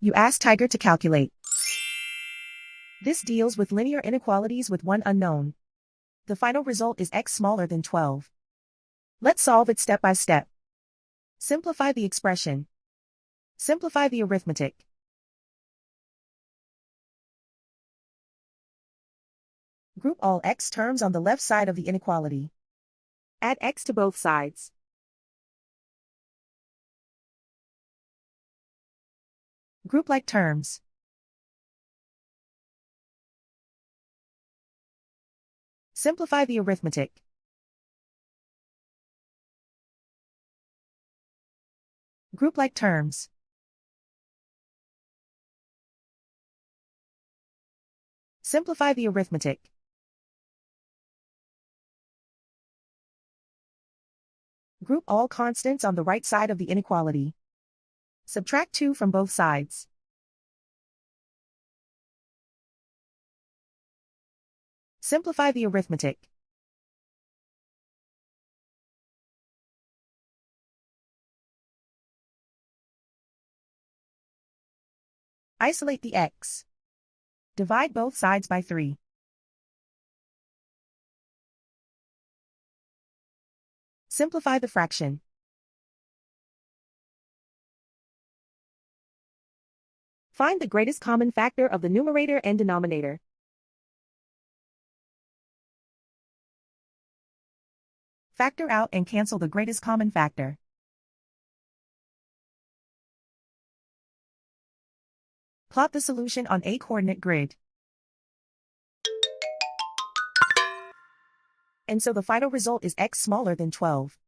You ask Tiger to calculate. This deals with linear inequalities with one unknown. The final result is x smaller than 12. Let's solve it step by step. Simplify the expression. Simplify the arithmetic. Group all x terms on the left side of the inequality. Add x to both sides. Group like terms. Simplify the arithmetic. Group like terms. Simplify the arithmetic. Group all constants on the right side of the inequality. Subtract 2 from both sides. Simplify the arithmetic. Isolate the x. Divide both sides by 3. Simplify the fraction. Find the greatest common factor of the numerator and denominator. Factor out and cancel the greatest common factor. Plot the solution on a coordinate grid. And so the final result is x smaller than 12.